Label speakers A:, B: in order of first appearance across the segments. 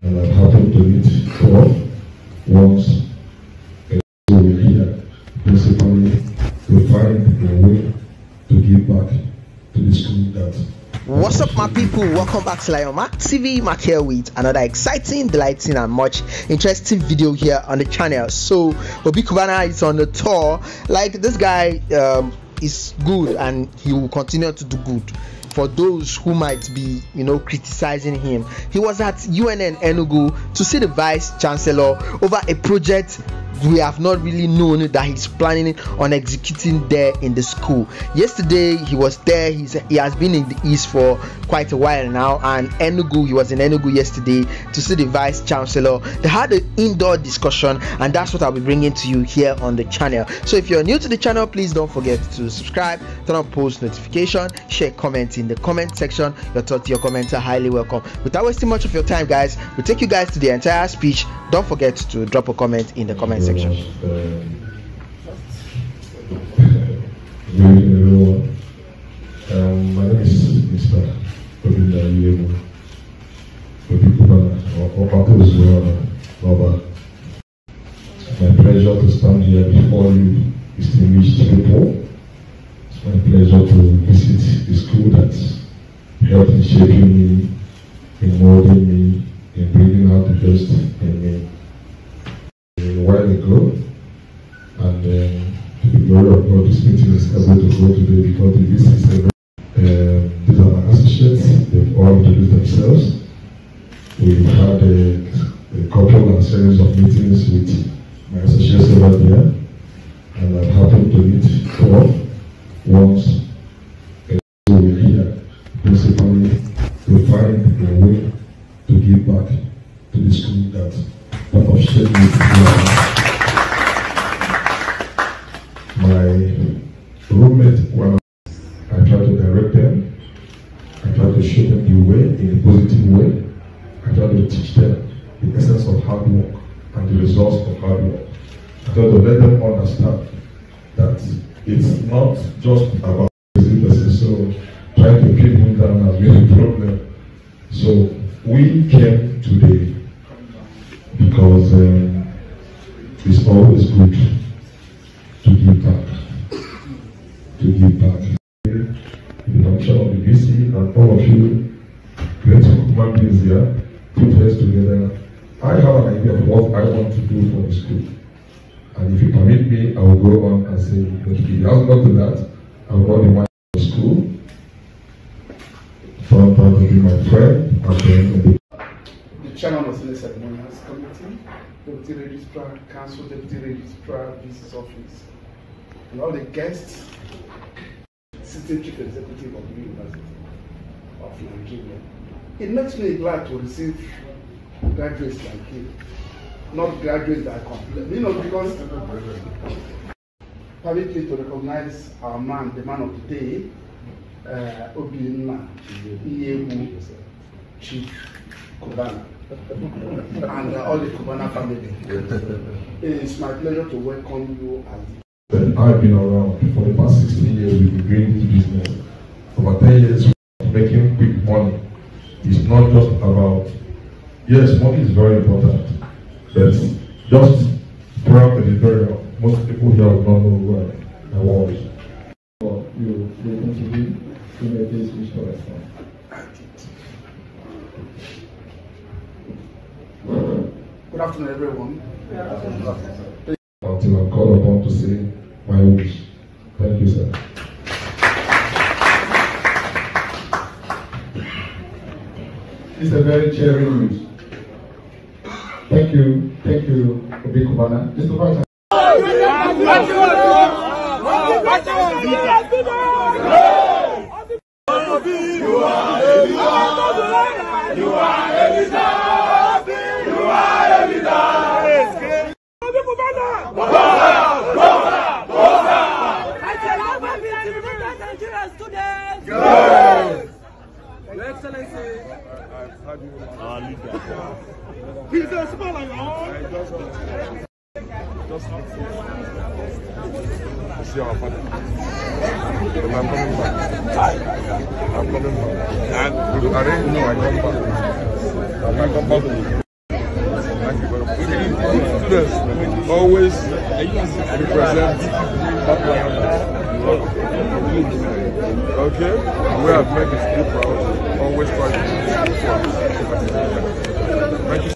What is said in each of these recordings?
A: And I'm happy to meet Prof once here, principally to find a way to give back to the school that.
B: What's up, my people? Welcome back to Lion Mark TV. Mark here with another exciting, delighting, and much interesting video here on the channel. So Cubana is on the tour. Like, this guy is good and he will continue to do good. For those who might be, criticizing him, he was at UNN Enugu to see the vice chancellor over a project we have not really known that he's planning on executing there in the school. Yesterday he was there. He has been in the east for quite a while now, and he was in Enugu yesterday to see the vice chancellor. They had an indoor discussion, and that's what I'll be bringing to you here on the channel. So if you're new to the channel, please don't forget to subscribe, turn on post notification, share, comment in the comment section. Your comments are highly welcome. Without wasting much of your time, guys, we'll take you guys to the entire speech. Don't forget to drop a comment in the comment section.
A: Good evening, everyone. My name is Mr. Cubana. My pleasure to stand here before you, distinguished people. It's my pleasure to visit the school that helped in shaping me, in molding me, in bringing out the best in me a while ago. And to the glory of God, this meeting is able to go today because this is these are my associates. They've all introduced themselves. We've had a couple and series of meetings with my associates over there, and I'm happy to meet Prof once here, principally to find a way to give back to the school that part of shaped me. My roommate, I try to direct them, I try to show them the way in a positive way, I try to teach them the essence of hard work and the results of hard work. I try to let them understand that it's not just about the person, so trying to keep them down has been a problem. So we came today because it's always good to give back. The function of the VC and all of you, great human beings here, put heads together. I have an idea of what I want to do for the school. And if you permit me, I will go on and say, but if he has not done that, I will run the one for the school. From to be my friend, and then
C: the chairman of the ceremonials committee, deputy registrar, council deputy registrar, VC's office, and all the guests, sitting chief executive of the University of Nigeria. It makes me glad to receive graduates like you, not graduates that complain, because permit me to recognize our man, the man of the day, Chief Cubana, and all the Cubana family. It's my pleasure to welcome you as
A: I've been around for the past 16 years. We've been doing this business. For 10 years, making quick money. It's not just about, yes, money is very important, but just throughout the very most people here will not know where I was. You contribute to make this wish for us.
C: good afternoon, everyone.
A: Until I'm called upon to say my wish. Thank you, sir. It's a very cheering news. Thank you, Cubana. Mr. Vice.
D: Your Excellency, our leader. He's a smaller, see our father. I'm coming back. I'm coming back. And I didn't know I come back. I come back. Thank you very much. Students always represent that line. Okay? We have made this school proud. Always try to do Thank you.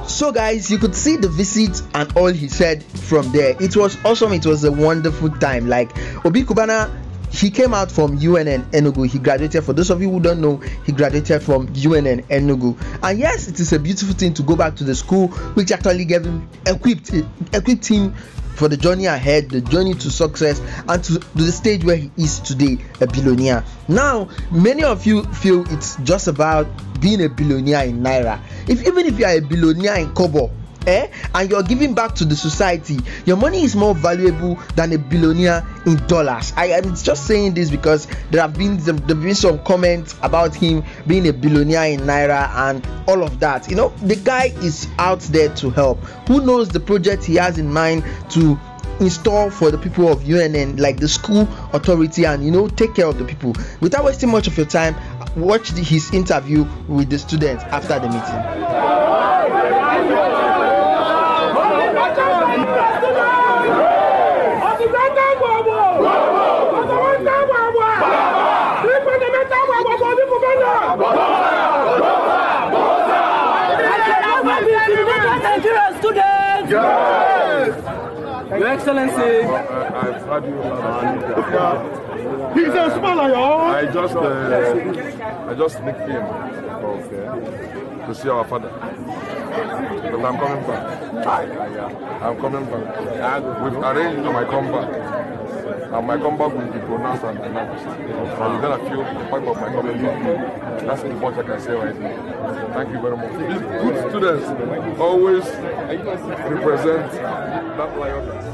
B: So guys, you could see the visit and all he said from there. It was awesome. It was a wonderful time. Like Obi Cubana, he came out from UNN Enugu. He graduated. For those of you who don't know, he graduated from UNN Enugu. And yes, it is a beautiful thing to go back to the school which actually gave him equipped him for the journey ahead, the journey to success, and to the stage where he is today, a billionaire. Now, many of you feel it's just about being a billionaire in Naira. Even if you are a billionaire in Kobo, and you're giving back to the society, your money is more valuable than a billionaire in dollars. I'm just saying this because there have been some comments about him being a billionaire in Naira and all of that. You know, the guy is out there to help. Who knows the project he has in mind to install for the people of UNN, like the school authority, and take care of the people. Without wasting much of your time, watch his interview with the students after the meeting.
E: Your Excellency,
D: I've had you.
E: He's a smaller,
D: I just sneaked in to see our father. But I'm coming back. I'm coming back. We've arranged my comeback. And my comeback will be pronounced and announced. And you're going to feel the part of my comeback. That's the much I can say right now. Thank you very much. These good students always represent that lioness.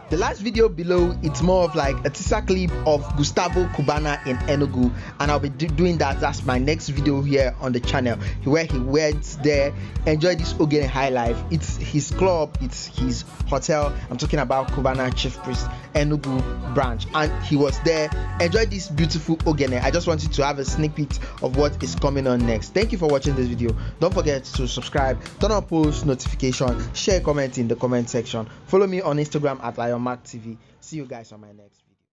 B: The last video below, it's more of like a teaser clip of Gustavo Cubana in Enugu, and I'll be doing that. That's my next video here on the channel, where he went there, enjoyed this Ogene high life. It's his club, it's his hotel. I'm talking about Cubana Chief Priest Enugu branch, and he was there, enjoyed this beautiful Ogene. I just wanted to have a sneak peek of what is coming on next. Thank you for watching this video. Don't forget to subscribe, turn on post notification, share, comment in the comment section. Follow me on Instagram at LionMarkTV. See you guys on my next video.